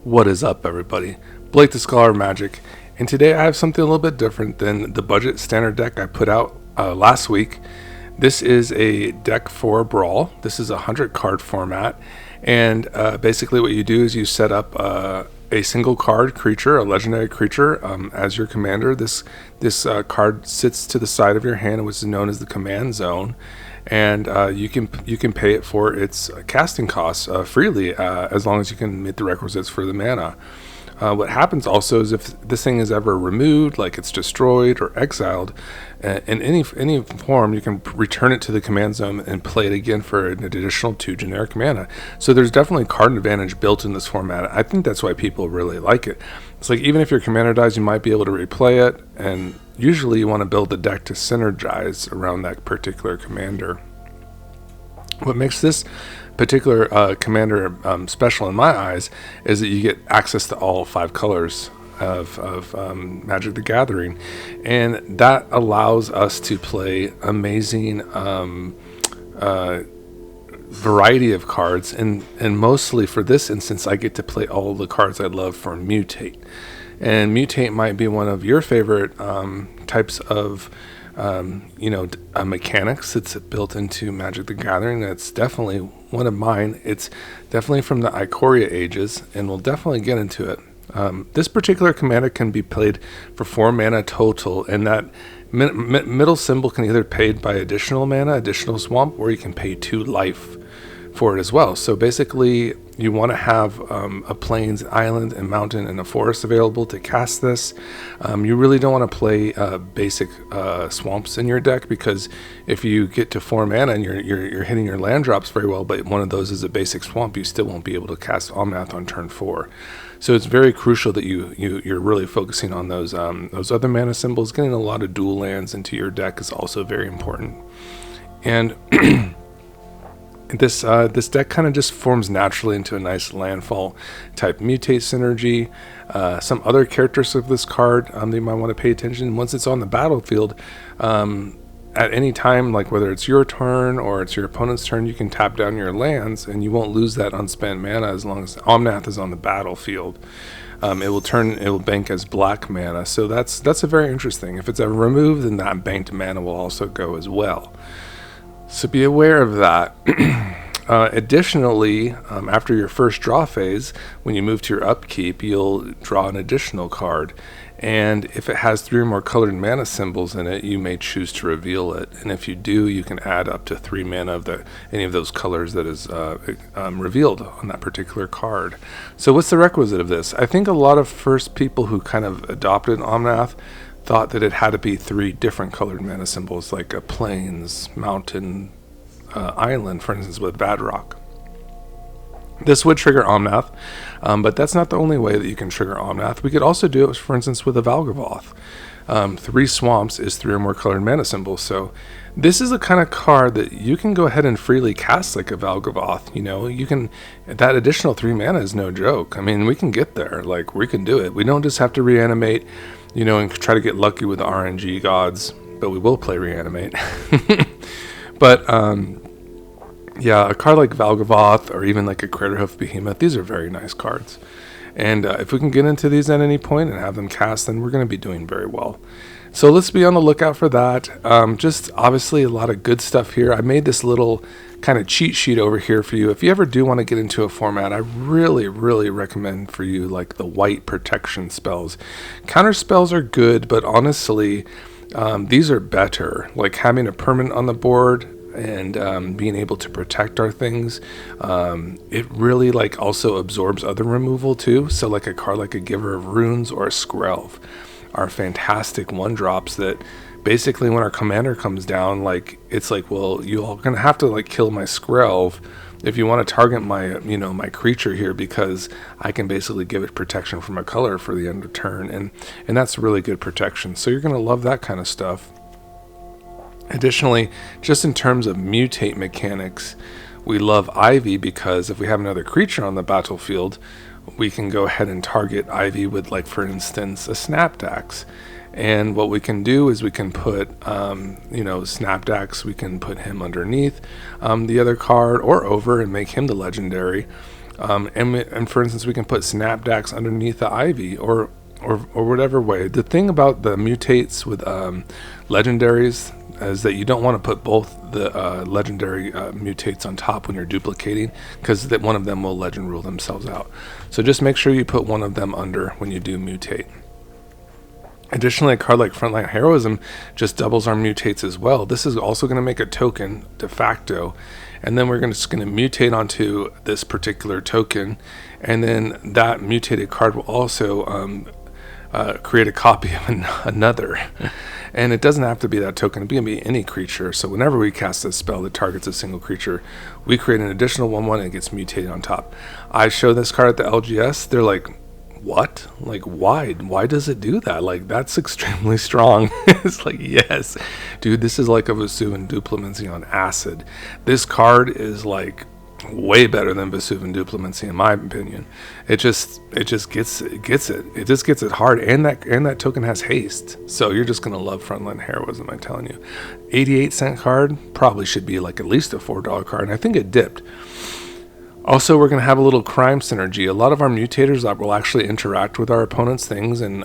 What is up, everybody? Blake the Scholar of Magic, and today I have something a little bit different than the budget standard deck I put out last week. This is a deck for Brawl. This is a 100 card format, and basically what you do is you set up a single card creature, a legendary creature, as your commander. This card sits to the side of your hand, which is known as the command zone, and you can pay it for its casting costs freely, as long as you can meet the requisites for the mana. What happens also is if this thing is ever removed, like it's destroyed or exiled, in any form, you can return it to the command zone and play it again for an additional 2 generic mana. So there's definitely card advantage built in this format. I think that's why people really like it. It's like even if your commander dies, you might be able to replay it, and usually you want to build the deck to synergize around that particular commander. What makes this particular commander special in my eyes is that you get access to all 5 colors of Magic the Gathering, and that allows us to play amazing variety of cards, and mostly for this instance I get to play all the cards I love for mutate, and mutate might be one of your favorite types of mechanics that's built into Magic the Gathering. That's definitely one of mine. It's definitely from the Ikoria ages, and we'll definitely get into it. This particular commander can be played for 4 mana total, and that middle symbol can either be paid by additional mana, additional swamp, or you can pay 2 life for it as well. So basically you want to have a plains, island, and mountain, and a forest available to cast this. You really don't want to play basic swamps in your deck, because if you get to 4 mana and you're hitting your land drops very well, but one of those is a basic swamp, you still won't be able to cast Omnath on turn 4. So it's very crucial that you're really focusing on those other mana symbols. Getting a lot of dual lands into your deck is also very important. And this deck kind of just forms naturally into a nice landfall type mutate synergy. Some other characteristics of this card that you might want to pay attention. Once it's on the battlefield, at any time, like whether it's your turn or it's your opponent's turn, you can tap down your lands and you won't lose that unspent mana as long as Omnath is on the battlefield. It will bank as black mana, so that's a very interesting. If it's ever removed, then that banked mana will also go as well. So be aware of that. Additionally, after your first draw phase, when you move to your upkeep, you'll draw an additional card. And if it has 3 or more colored mana symbols in it, you may choose to reveal it. And if you do, you can add up to 3 mana of any of those colors that is revealed on that particular card. So what's the requisite of this? I think a lot of first people who kind of adopted Omnath thought that it had to be 3 different colored mana symbols, like a plains, mountain, island, for instance, with Vadrock. This would trigger Omnath, but that's not the only way that you can trigger Omnath. We could also do it, for instance, with a Valgavoth. 3 swamps is 3 or more colored mana symbols, so this is the kind of card that you can go ahead and freely cast like a Valgavoth. You can, that additional 3 mana is no joke. I mean, we can get there, like we can do it. We don't just have to reanimate, and try to get lucky with the RNG gods, but we will play reanimate. But yeah, a card like Valgavoth or even like a Craterhoof Behemoth, these are very nice cards. And if we can get into these at any point and have them cast, then we're going to be doing very well. So let's be on the lookout for that. Just obviously a lot of good stuff here. I made this little kind of cheat sheet over here for you. If you ever do want to get into a format, I really, really recommend for you like the white protection spells. Counter spells are good, but honestly, these are better. Like having a permanent on the board and being able to protect our things, it really like also absorbs other removal too. So like a card like a Giver of Runes or a Skrelv are fantastic 1-drops that basically when our commander comes down, like it's like, well, you all gonna have to like kill my Skrelv if you want to target my my creature here, because I can basically give it protection from a color for the end of turn, and that's really good protection. So you're gonna love that kind of stuff. Additionally, just in terms of mutate mechanics, we love Ivy, because if we have another creature on the battlefield, we can go ahead and target Ivy with, like, for instance, a Snapdax. And what we can do is we can put, Snapdax, we can put him underneath the other card or over and make him the legendary. And for instance, we can put Snapdax underneath the Ivy or whatever way. The thing about the mutates with legendaries is that you don't want to put both the legendary mutates on top when you're duplicating, because that one of them will legend rule themselves out. So just make sure you put one of them under when you do mutate. Additionally, a card like Frontline Heroism just doubles our mutates as well. This is also going to make a token de facto, and then we're just going to mutate onto this particular token, and then that mutated card will also create a copy of another. And it doesn't have to be that token, it can be any creature. So whenever we cast a spell that targets a single creature, we create an additional 1/1 and it gets mutated on top. I show this card at the LGS, they're like, what? Like, why does it do that? Like, that's extremely strong. It's like, yes, dude, this is like a Vesuvian Duplimancy on acid. This card is like way better than Vesuvian Duplimancy in my opinion. It just gets it hard, and that token has haste. So you're just gonna love Frontline Heroism, I'm telling you. 88-cent card probably should be like at least a $4 card, and I think it dipped. Also, we're going to have a little crime synergy. A lot of our mutators that will actually interact with our opponent's things and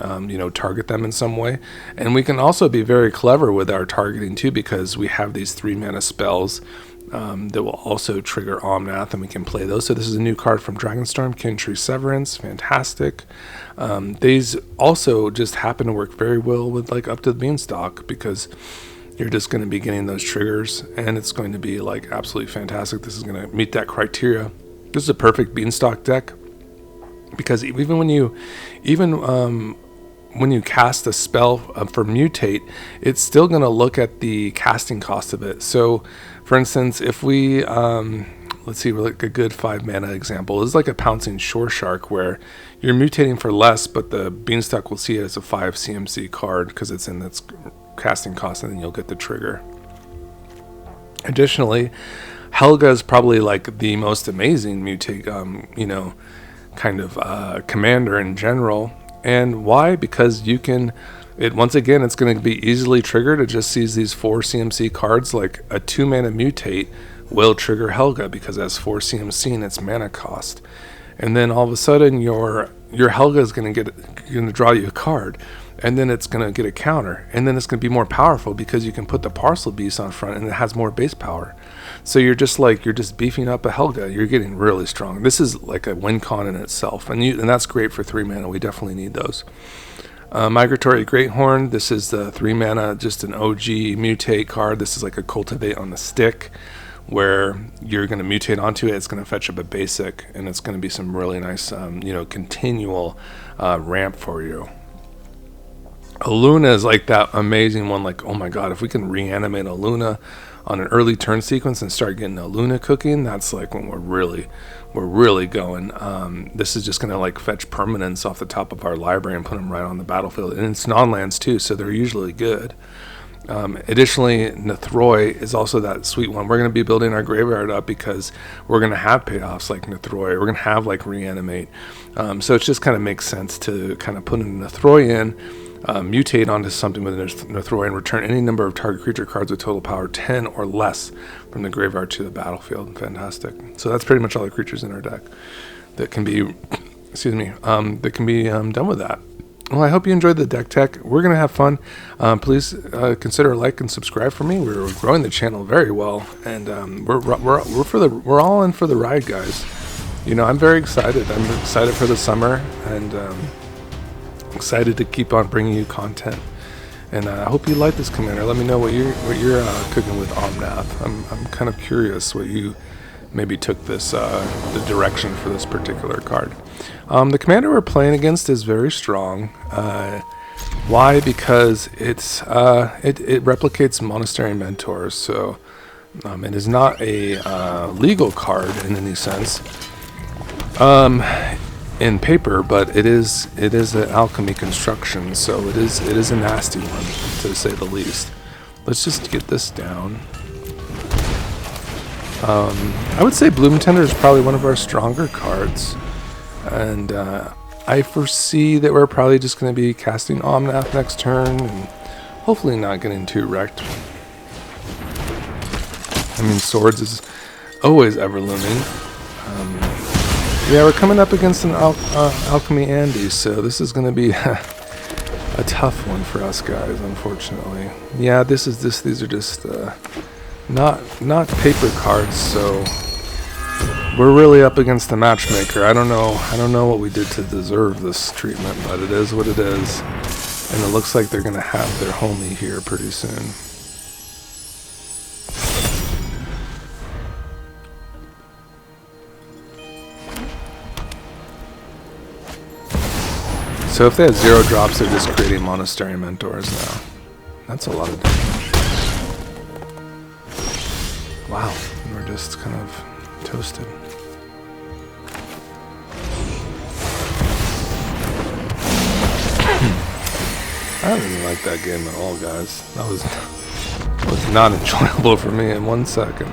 target them in some way. And we can also be very clever with our targeting too, because we have these 3-mana spells that will also trigger Omnath, and we can play those. So this is a new card from Dragonstorm, Kintree Severance, fantastic. These also just happen to work very well with like Up to the Beanstalk, because you're just going to be getting those triggers, and it's going to be like absolutely fantastic. This is going to meet that criteria. This is a perfect Beanstalk deck, because even when you cast a spell for mutate, it's still going to look at the casting cost of it. So for instance, if we let's see, like a good 5-mana example is like a Pouncing Shore Shark, where you're mutating for less, but the Beanstalk will see it as a 5 CMC card because it's in its casting cost, and then you'll get the trigger. Additionally, Helga is probably like the most amazing mutate, commander in general. And why? Because you can, once again, it's going to be easily triggered. It just sees these 4 CMC cards, like a 2-mana mutate will trigger Helga because it has 4 CMC in its mana cost. And then all of a sudden your Helga is going to draw you a card, and then it's going to get a counter, and then it's going to be more powerful because you can put the Parcel Beast on front and it has more base power. So you're just beefing up a Helga. You're getting really strong. This is like a win con in itself, and that's great for 3 mana. We definitely need those. Migratory Greathorn, this is the 3 mana, just an OG mutate card. This is like a Cultivate on the stick, where you're going to mutate onto it. It's going to fetch up a basic, and it's going to be some really nice continual ramp for you. Aluna is like that amazing one, like, oh my god, if we can reanimate Aluna on an early turn sequence and start getting Aluna cooking, that's like when we're really going. This is just going to like fetch permanents off the top of our library and put them right on the battlefield, and it's non-lands too, so they're usually good. Additionally, Nethroi is also that sweet one. We're going to be building our graveyard up because we're going to have payoffs like Nethroi. We're going to have like Reanimate. So it just kind of makes sense to kind of put a Nethroi in, mutate onto something with Nethroi, and return any number of target creature cards with total power 10 or less from the graveyard to the battlefield. Fantastic. So that's pretty much all the creatures in our deck that can be, done with that. Well, I hope you enjoyed the deck tech. We're going to have fun. Please consider like and subscribe for me. We're growing the channel very well, and we're all in for the ride, guys. I'm very excited. I'm excited for the summer, and excited to keep on bringing you content. And I hope you like this, Commander. Let me know what you're cooking with Omnath. I'm kind of curious what you maybe took this the direction for this particular card. The commander we're playing against is very strong. Why? Because it replicates Monastery Mentors, so it is not a legal card in any sense in paper, but it is an alchemy construction, so it is a nasty one, to say the least. Let's just get this down. I would say Bloom Tender is probably one of our stronger cards, and I foresee that we're probably just going to be casting Omnath next turn and hopefully not getting too wrecked. I mean, Swords is always ever looming. Yeah, we're coming up against an Alchemy Andy, so this is going to be a tough one for us guys, unfortunately. Yeah, these are just not paper cards, so we're really up against the matchmaker. I don't know what we did to deserve this treatment, but it is what it is. And it looks like they're going to have their homie here pretty soon. So if they have 0 drops, they're just creating Monastery Mentors now. That's a lot of damage. Wow, we're just kind of toasted. I didn't like that game at all, guys. That was not enjoyable for me in 1 second.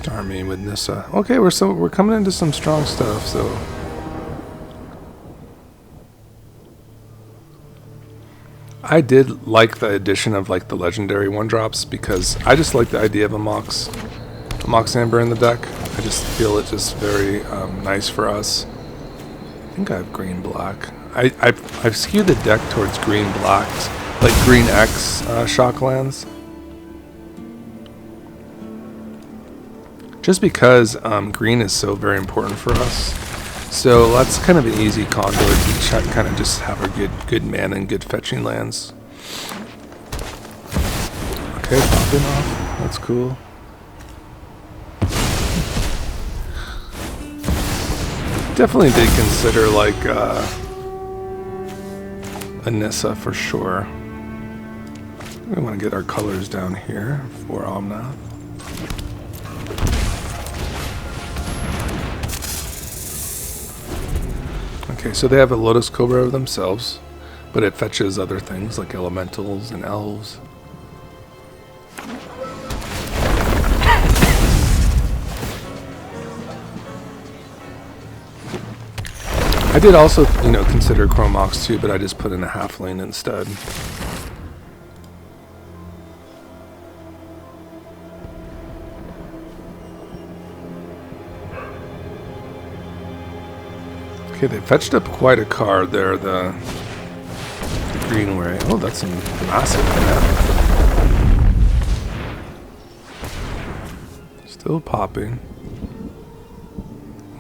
Army with Nissa. Okay, we're coming into some strong stuff, so I did like the addition of like the legendary 1-drops because I just like the idea of a Mox Amber in the deck. I just feel it just very nice for us. I think I have green black. I've skewed the deck towards green blacks, like green X shock lands. Just because green is so very important for us. So that's kind of an easy conduit to kind of just have our good mana and good fetching lands. Okay, popping off. That's cool. Definitely did consider like a Nissa for sure. We want to get our colors down here for Omnath. Okay, so they have a Lotus Cobra of themselves, but it fetches other things like elementals and elves. I did also, consider Chromox too, but I just put in a halfling instead. Okay, they fetched up quite a card there, the green way. Oh, that's some massive mana. Still popping.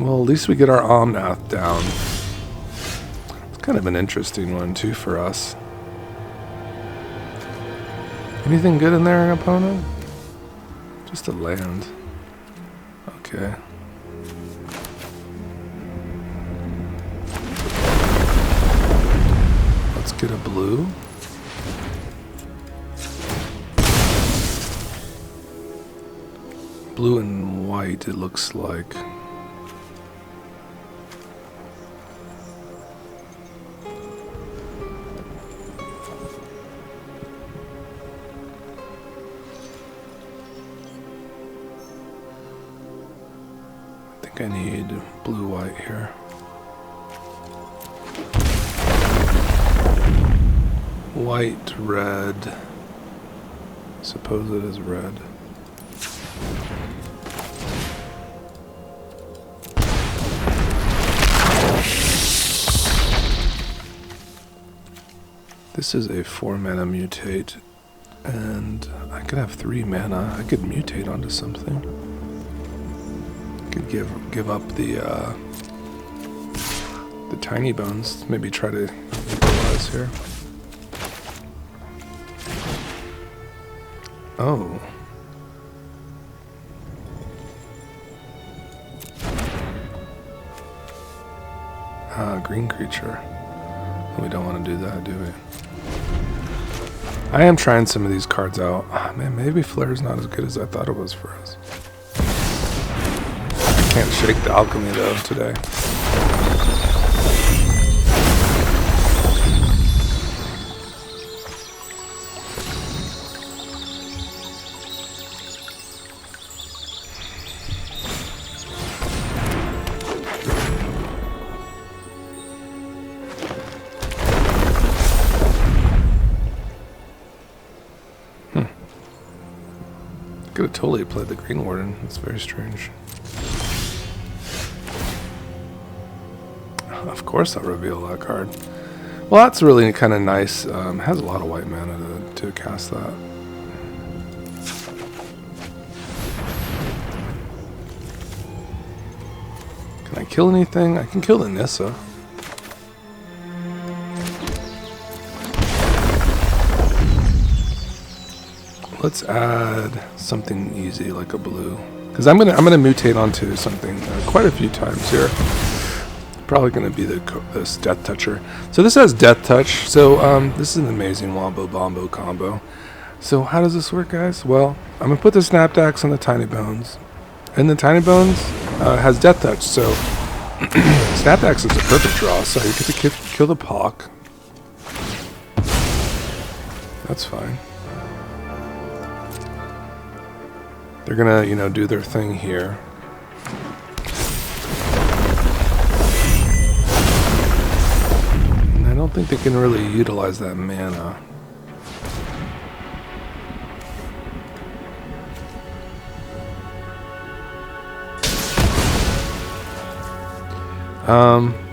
Well, at least we get our Omnath down. It's kind of an interesting one, too, for us. Anything good in there, opponent? Just a land. Okay. Get a blue. Blue and white, it looks like. I think I need blue-white here. White, red. Suppose it is red. This is a 4-mana mutate, and I could have 3 mana. I could mutate onto something. I could give up the tiny bones. Maybe try to equalize here. Oh. Green creature. We don't want to do that, do we? I am trying some of these cards out. Oh, man, maybe Flare's not as good as I thought it was for us. I can't shake the alchemy, though, today. Could have totally played the Green Warden. That's very strange. Of course I'll reveal that card. Well, that's really kind of nice. Has a lot of white mana to cast that. Can I kill anything? I can kill the Nissa. Let's add something easy like a blue, because I'm gonna mutate onto something quite a few times here. Probably gonna be this Death Toucher. So this has Death Touch. So this is an amazing Wombo Bombo combo. So how does this work, guys? Well, I'm gonna put the Snapdax on the Tiny Bones, and the Tiny Bones has Death Touch. So Snapdax is a perfect draw. So you get to kill the Pock. That's fine. They're gonna, you know, do their thing here. And I don't think they can really utilize that mana.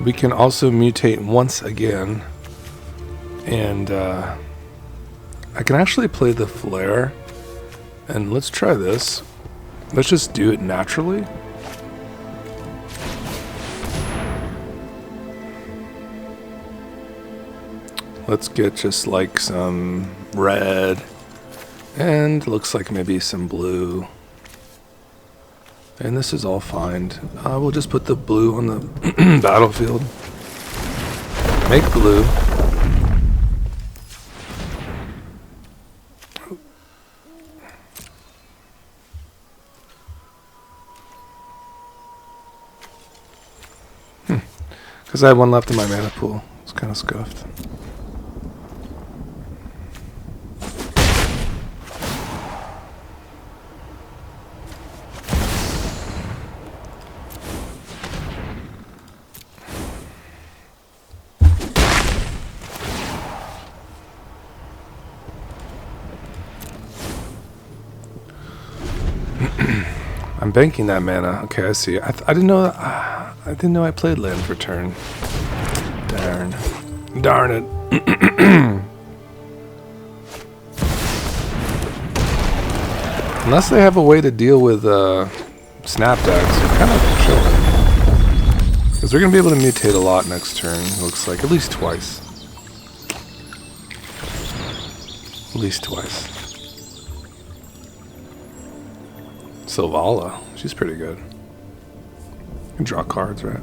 We can also mutate once again. And I can actually play the Flare. And let's try this. Let's just do it naturally. Let's get just like some red. And looks like maybe some blue. And this is all fine. We'll just put the blue on the battlefield. Make blue. Because I have one left in my mana pool. It's kind of scuffed. I'm banking that mana. Okay, I see. I didn't know that. I didn't know I played land for turn. Darn it. Unless they have a way to deal with Snapdax, they're kind of chilling. Because they're going to be able to mutate a lot next turn, it looks like. At least twice. At least twice. Sylvala, she's pretty good. You can draw cards, right?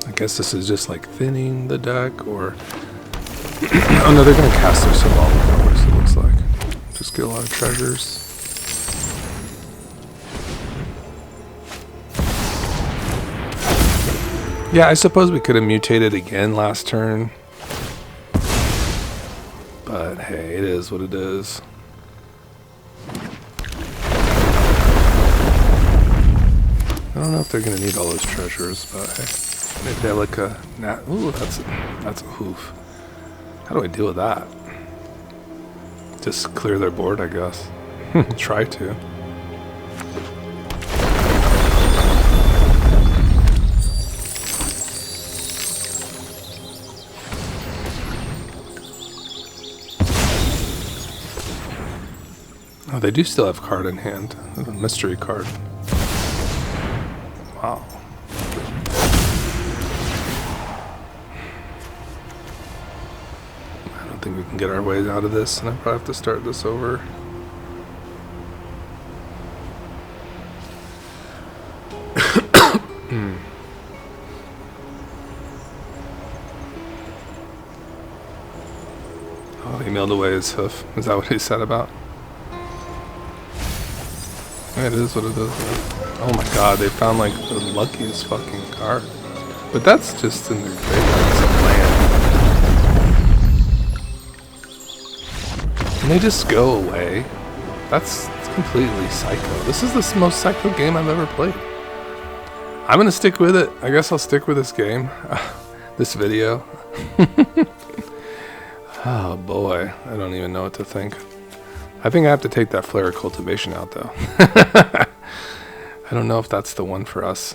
I guess this is just like thinning the deck, or... oh no, they're going to cast their Sylvala powers, it looks like. Just get a lot of treasures. Yeah, I suppose we could have mutated again last turn. But hey, it is what it is. I don't know if they're going to need all those treasures, but hey. Maybe they have like a... ooh, that's a hoof. How do I deal with that? Just clear their board, I guess. Try to. Oh, they do still have card in hand. A mystery card. Wow. I don't think we can get our way out of this, and I probably have to start this over. Oh, he mailed away his hoof. Is that what he said about? Yeah, it is what it is. Oh my god, they found like the luckiest fucking card. But that's just in their graveyard, some land. And they just go away. That's completely psycho. This is the most psycho game I've ever played. I'm gonna stick with it. I guess I'll stick with this game, this video. Oh boy, I don't even know what to think. I think I have to take that Flare of Cultivation out though. I don't know if that's the one for us.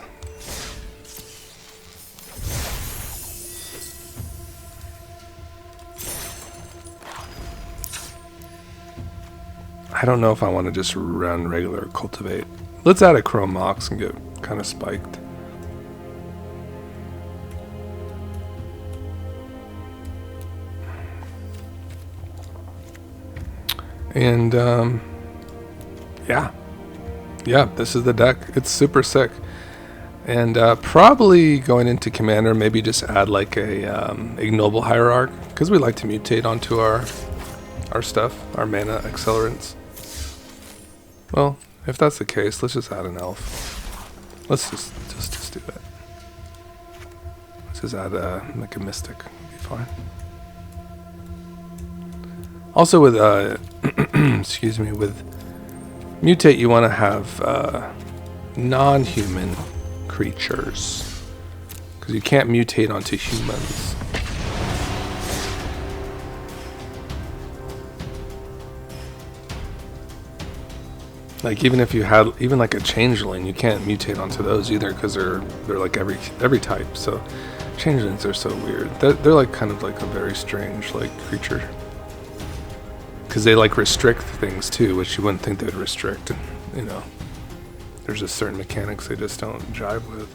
I don't know if I want to just run regular Cultivate. Let's add a Chrome Mox and get kind of spiked. And yeah, this is the deck. It's super sick. And probably going into Commander, maybe just add like a Ignoble Hierarch, because we like to mutate onto our stuff, our mana accelerants. Well, if that's the case, let's just add an elf. Let's just do it. Let's just add like a mystic. It'll be fine. Also with excuse me, with mutate you want to have non-human creatures, because you can't mutate onto humans. Like even if you had even like a changeling, you can't mutate onto those either, because they're like every type. So changelings are so weird. They're like kind of like a very strange like creature, because they like restrict things too, which you wouldn't think they'd restrict. And, you know, there's just certain mechanics they just don't jive with.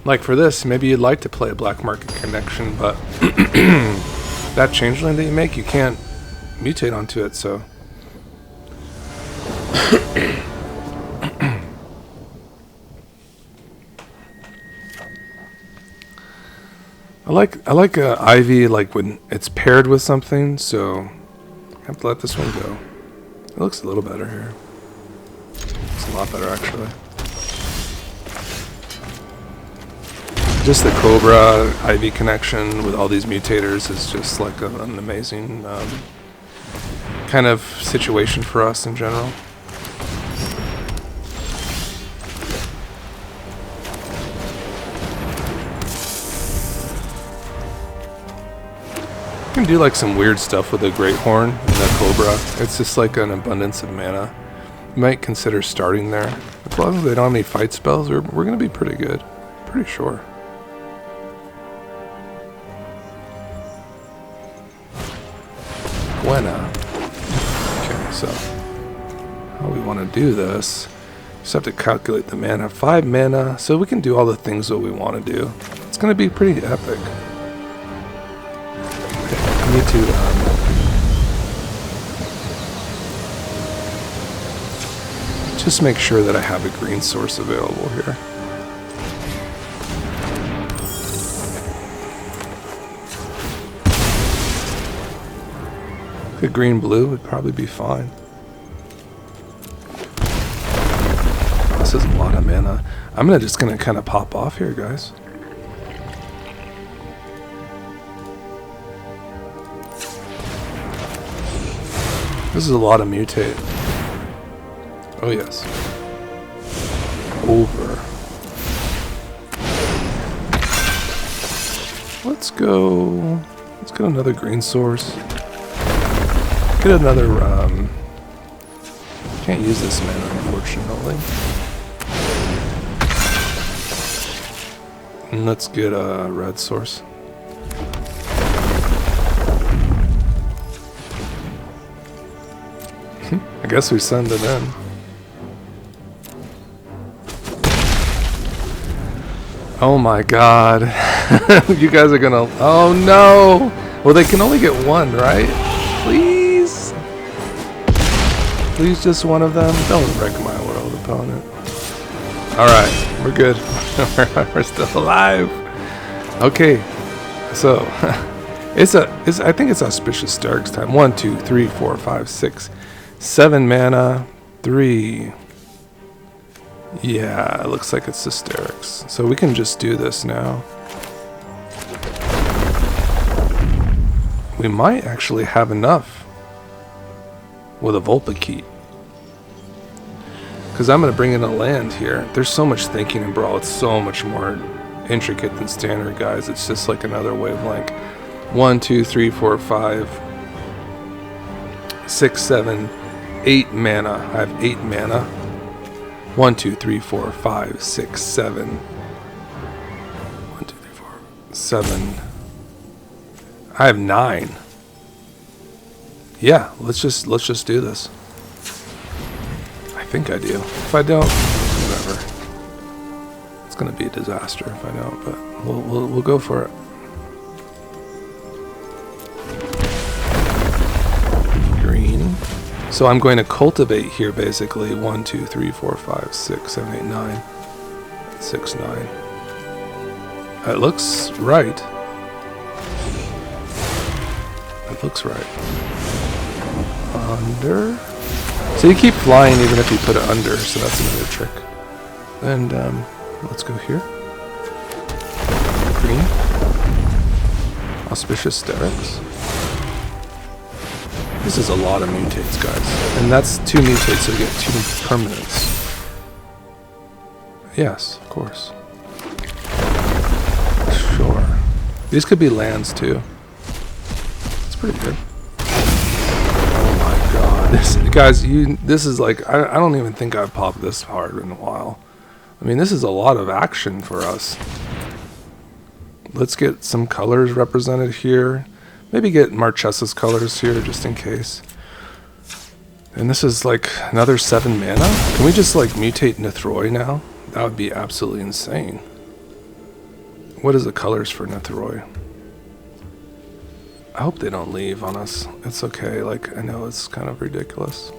Like for this, maybe you'd like to play a Black Market Connection, but that changeling that you make, you can't mutate onto it. So I like Ivy, like when it's paired with something, so I have to let this one go. It looks a little better here. It's a lot better actually. Just the Cobra Ivy connection with all these mutators is just like an amazing kind of situation for us in general. You can do like some weird stuff with the Great Horn and the Cobra. It's just like an abundance of mana. You might consider starting there. As long as they don't have any fight spells, we're going to be pretty good. Pretty sure. Buena. Okay, so how we want to do this, just have to calculate the mana. 5 mana, so we can do all the things that we want to do. It's going to be pretty epic. I need to just make sure that I have a green source available here. A green blue would probably be fine. This is a lot of mana. I'm just gonna kind of pop off here, guys. This is a lot of mutate. Oh yes. Over. Let's get another green source. Get another, can't use this mana unfortunately. And let's get a red source. I guess we send it in. Oh my god. You guys are gonna... Oh no! Well, they can only get one, right? Please? Please, just one of them? Don't wreck my world, opponent. Alright, we're good. We're still alive. Okay, so... I think it's Auspicious Stark's time. 1, 2, 3, 4, 5, 6... 7 mana, 3. Yeah, it looks like it's Hysterics. So we can just do this now. We might actually have enough with a Vulpikeet. because I'm going to bring in a land here. There's so much thinking in Brawl. It's so much more intricate than standard, guys. It's just like another wavelength. 1, 2, 3, 4, 5, 6, 7, 8 mana. I have 8 mana. 1, 2, 3, 4, 5, 6, 7. 1, 2, 3, 4, 7. I have 9. Yeah, let's just do this. I think I do. If I don't, whatever. It's gonna be a disaster if I don't, but we'll go for it. Green. So I'm going to cultivate here basically. 1, 2, 3, 4, 5, 6, 7, 8, 9. 6, 9. It looks right. It looks right. Under. So you keep flying even if you put it under, so that's another trick. And let's go here. Green. Auspicious Sterix. This is a lot of mutates, guys. And that's 2 mutates, so we get 2 permanents. Yes, of course. Sure. These could be lands too. It's pretty good. This, guys, this is like, I don't even think I've popped this hard in a while. I mean, this is a lot of action for us. Let's get some colors represented here. Maybe get Marchesa's colors here just in case. And this is like another 7 mana. Can we just like mutate Nithroy now? That would be absolutely insane. What is the colors for Nithroy? I hope they don't leave on us. It's okay, like, I know it's kind of ridiculous.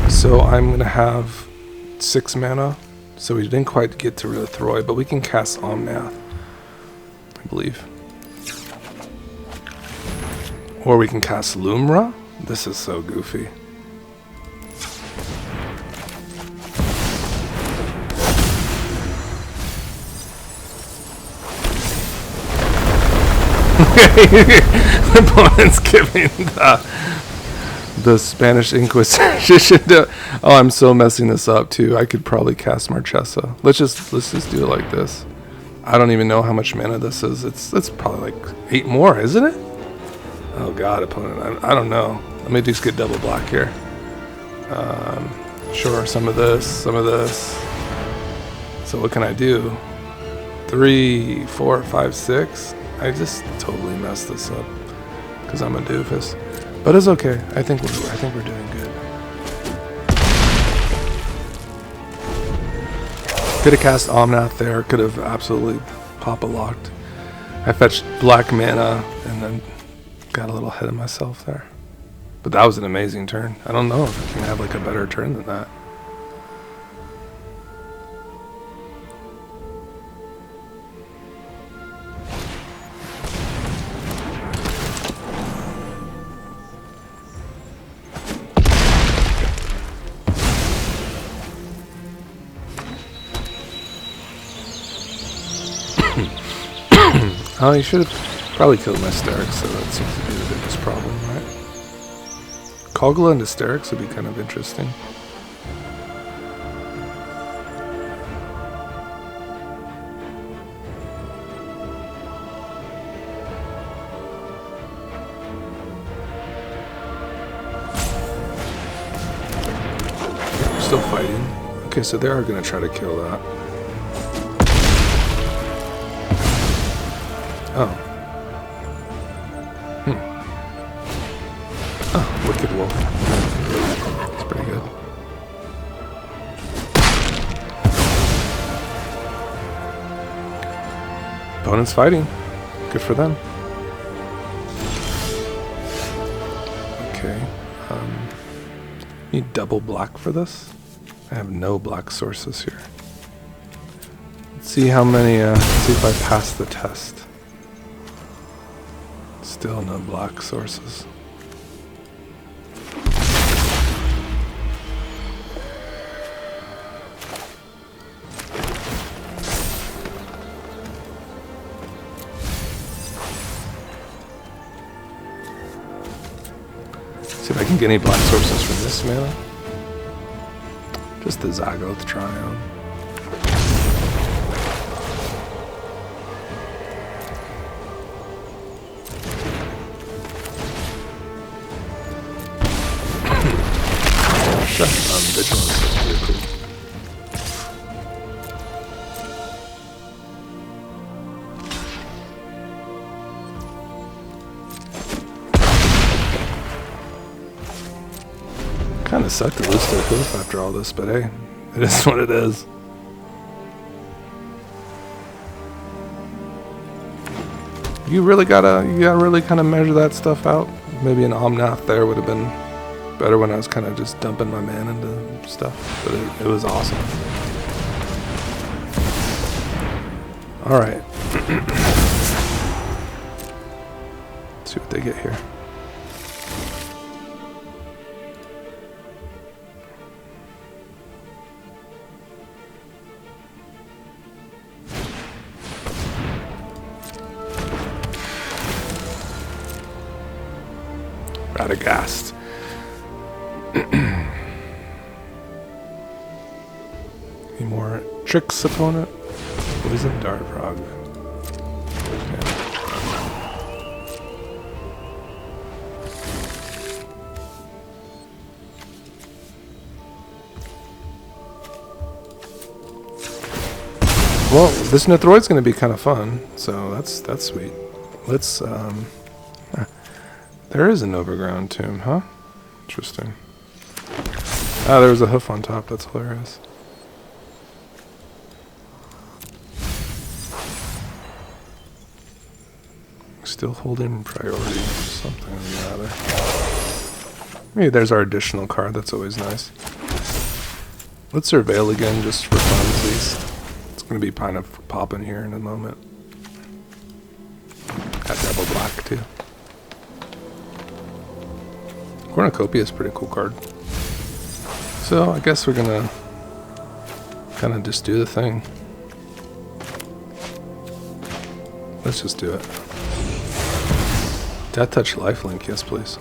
So I'm gonna have 6 mana. So we didn't quite get to Nithroy, but we can cast Omnath, I believe. Or we can cast Lumra. This is so goofy. The opponent's giving the Spanish Inquisition to, oh, I'm so messing this up too. I could probably cast Marchesa. Let's just do it like this. I don't even know how much mana this is. It's probably like 8 more, isn't it? Oh god, opponent. I don't know. Let me just get double black here. Sure, some of this. So what can I do? 3, 4, 5, 6. I just totally messed this up because I'm a doofus, but it's okay. I think we're doing good. Could have cast Omnath there. Could have absolutely pop-a-locked. I fetched black mana and then got a little ahead of myself there. But that was an amazing turn. I don't know if I can have like a better turn than that. Oh, you should have probably killed my Sterix, so that seems to be the biggest problem, right? Kogla into Sterix would be kind of interesting. Still fighting. Okay, so they are going to try to kill that. Oh. Oh, Wicked Wolf. That's pretty good. Opponent's fighting. Good for them. Okay. Need double black for this? I have no black sources here. Let's see how many, let's see if I pass the test. Still no black sources. Get any black sources from this mana? Just the Zagoth Triome. Vigilance is pretty cool. Kind of sucked to lose to a hoof after all this, but hey, it is what it is. You gotta really kind of measure that stuff out. Maybe an Omnath there would have been better when I was kind of just dumping my man into stuff, but it was awesome. All right. Let's see what they get here. Radagast. Any more tricks, opponent? Poison Dart Frog. Okay. Well, this Nithroid's going to be kind of fun, so that's sweet. Let's there is an overground tomb, huh? Interesting. Ah, there was a hoof on top. That's hilarious. Still holding priority or something or the other. Maybe there's our additional card. That's always nice. Let's surveil again just for funsies. It's going to be kind of popping here in a moment. Got double black too. Cornucopia is a pretty cool card. So I guess we're gonna kind of just do the thing. Let's just do it. Death Touch Lifelink, yes please.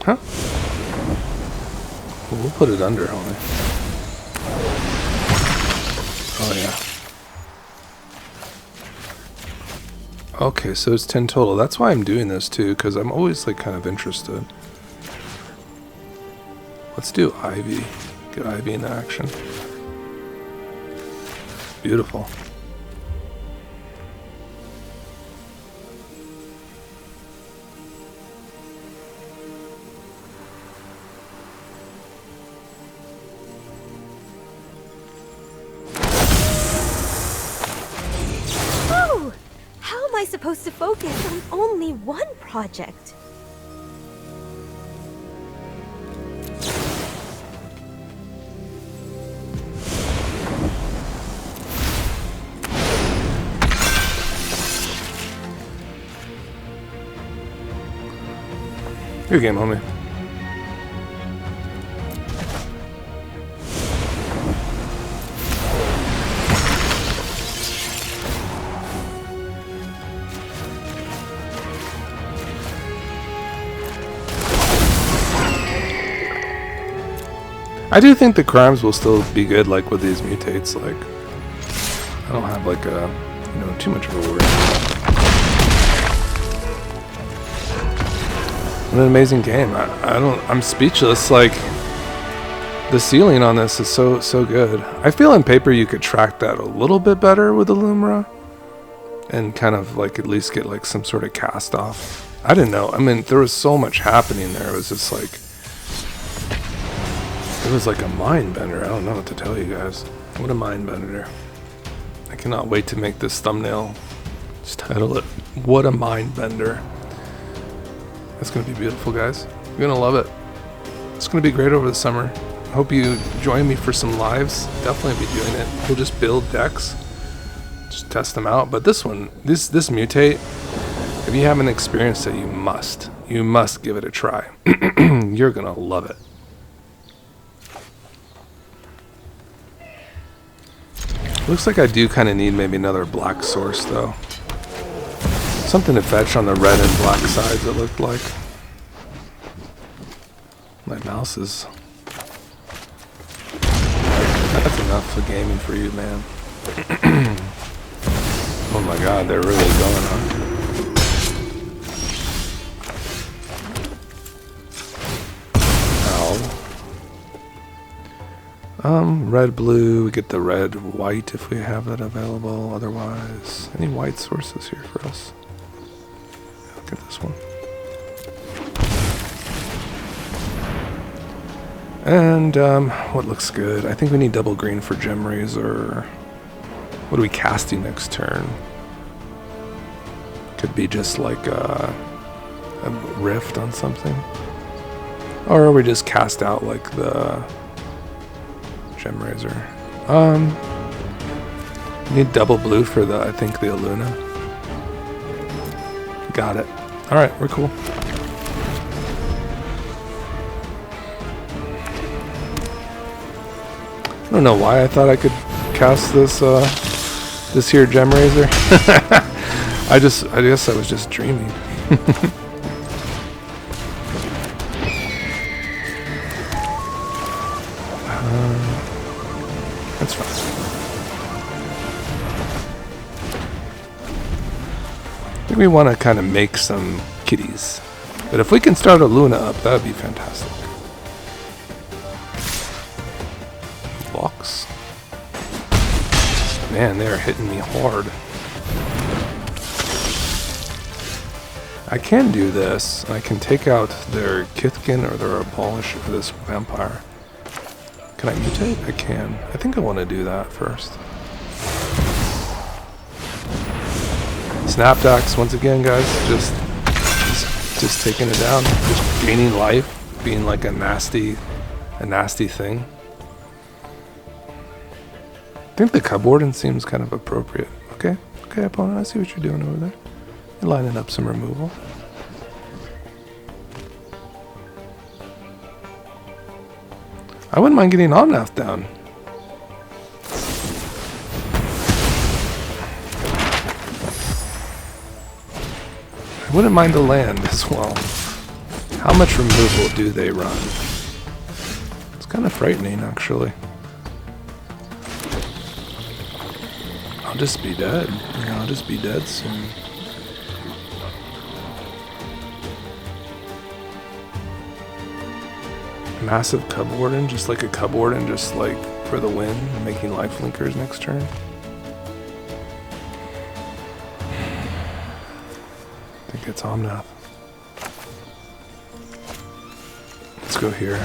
Huh? Well, we'll put it under, homie. Oh yeah. Okay, so it's 10 total. That's why I'm doing this too, because I'm always like kind of interested. Let's do Ivy. Get Ivy in action. Beautiful. Supposed to focus on only one project. Good game, homie. I do think the crimes will still be good, like with these mutates. Like, I don't have like a, too much of a worry. What an amazing game. I'm speechless. Like, the ceiling on this is so good. I feel on paper you could track that a little bit better with the Lumra, and kind of like at least get like some sort of cast off. I didn't know. I mean, there was so much happening there. It was just like. It was like a mind bender. I don't know what to tell you guys. What a mind bender. I cannot wait to make this thumbnail. Just title it, What a Mind Bender. That's going to be beautiful, guys. You're going to love it. It's going to be great over the summer. I hope you join me for some lives. Definitely be doing it. We'll just build decks. Just test them out. But this one, this mutate, If you haven't experienced it, you must give it a try. You're gonna love it. Looks like I do kind of need maybe another black source though. Something to fetch on the red and black sides, it looked like. My mouse is... That's enough for gaming for you, man. Oh my god, they're really going on. Red, blue, we get the red, white if we have that available. Otherwise, any white sources here for us? Look at this one. And, what looks good? I think we need double green for Gem Razor. What are we casting next turn? Could be just like a rift on something. Or we just cast out like the Gem Razor. Need double blue for the, I think, the Aluna. Got it. Alright, we're cool. I don't know why I thought I could cast this, this here Gem Razor. I guess I was just dreaming. That's fine. I think we want to kind of make some kitties. But if we can start a Luna up, that would be fantastic. Blocks. Man, they're hitting me hard. I can do this. I can take out their Kithkin or their Abolish or this Vampire. Can I mutate? I can. I think I want to do that first. Snapdax once again, guys. Just taking it down. Just gaining life, being like a nasty thing. I think the Cub Warden seems kind of appropriate. Okay, opponent, I see what you're doing over there. You're lining up some removal. I wouldn't mind getting Omnath down. I wouldn't mind the land as well. How much removal do they run? It's kind of frightening, actually. I'll just be dead. Yeah, I'll just be dead soon. Massive Cub Warden, just like a Cub Warden, just like for the win, making life linkers next turn. I think it's Omnath. Let's go here.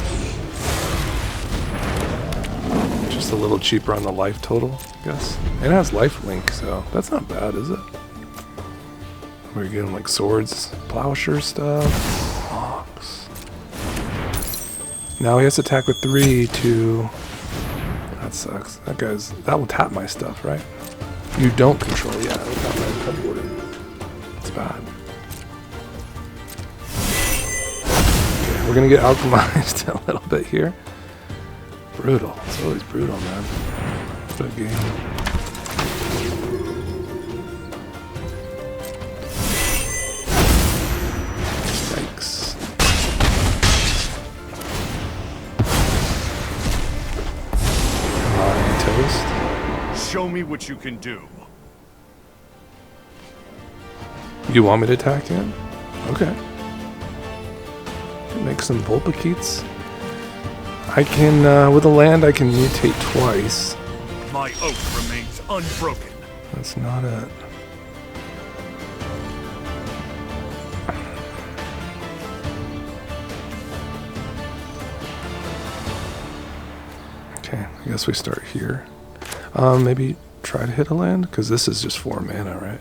Just a little cheaper on the life total, I guess. It has life link, so that's not bad, is it? We're getting like swords, plowshare stuff. Now he has to attack with 3 to... That sucks. That will tap my stuff, right? You don't control, yeah, it will tap my Cub Warden. It's bad. Okay, we're gonna get alchemized a little bit here. Brutal. It's always brutal, man. Good game. Show me what you can do. You want me to attack him? Okay. Make some Vulpikeets. I can, with a land, I can mutate twice. My oath remains unbroken. That's not it. Okay, I guess we start here. Maybe try to hit a land, because this is just 4 mana, right?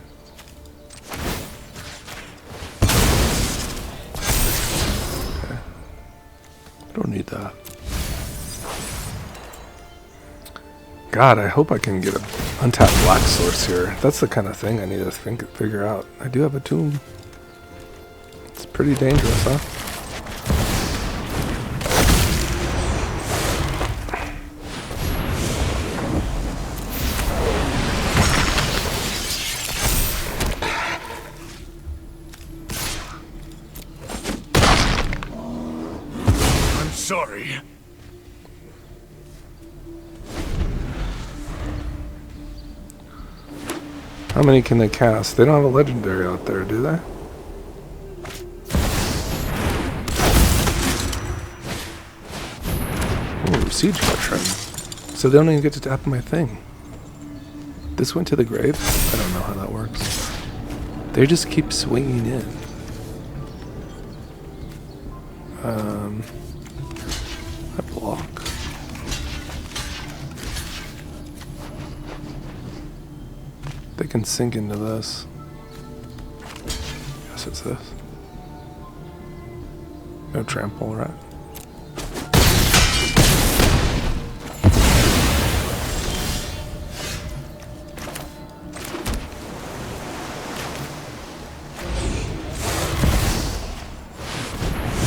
Okay. I don't need that. God, I hope I can get a untapped black source here. That's the kind of thing I need to figure out. I do have a tomb. Pretty dangerous, huh? I'm sorry. How many can they cast? They don't have a legendary out there, do they? Ooh, siege veteran. So they don't even get to tap my thing. This went to the grave? I don't know how that works. They just keep swinging in. I block. They can sink into this. Guess it's this. No trample, right?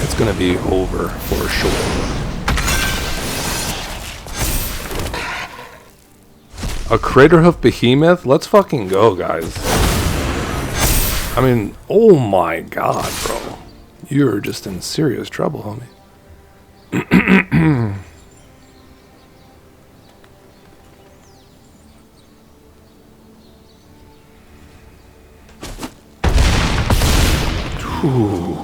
It's gonna be over for sure. A Craterhoof Behemoth? Let's fucking go, guys. I mean, oh my god, bro. You're just in serious trouble, homie. Ooh.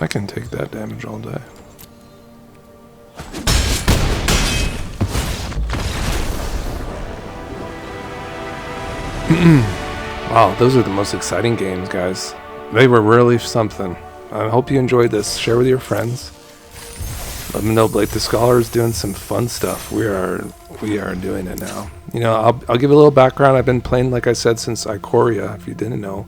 I can take that damage all day. Wow, those are the most exciting games, guys. They were really something. I hope you enjoyed this. Share with your friends. Let them know Blake the Scholar is doing some fun stuff. We are doing it now. You know, I'll give a little background. I've been playing, like I said, since Ikoria, if you didn't know.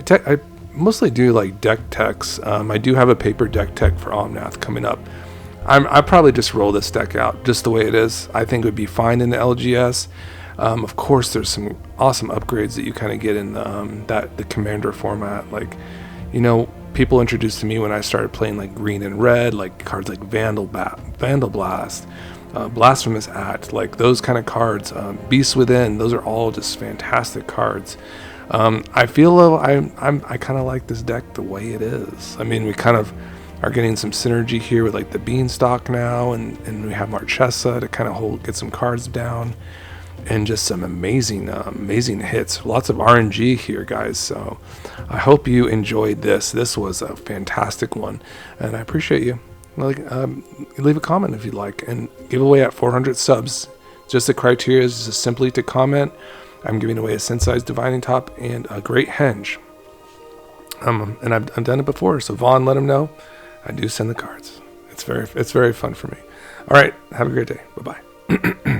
I mostly do like deck techs. I do have a paper deck tech for Omnath coming up. I probably just roll this deck out just the way it is. I think it would be fine in the LGS. Of course, there's some awesome upgrades that you kind of get in the commander format. Like, you know, people introduced to me when I started playing like green and red, like cards like Vandal Blast, Blasphemous Act, like those kind of cards. Beasts Within, those are all just fantastic cards. I feel I kind of like this deck the way it is. I mean, we kind of are getting some synergy here with like the Beanstalk now, and we have Marchesa to kind of get some cards down, and just some amazing hits. Lots of RNG here, guys. So I hope you enjoyed this. This was a fantastic one, and I appreciate you. Leave a comment if you'd like, and give away at 400 subs. Just the criteria is just simply to comment. I'm giving away a Sensei's Divining Top and a Great Henge. And I've done it before, so Vaughn, let him know. I do send the cards. It's very fun for me. All right, have a great day. Bye-bye.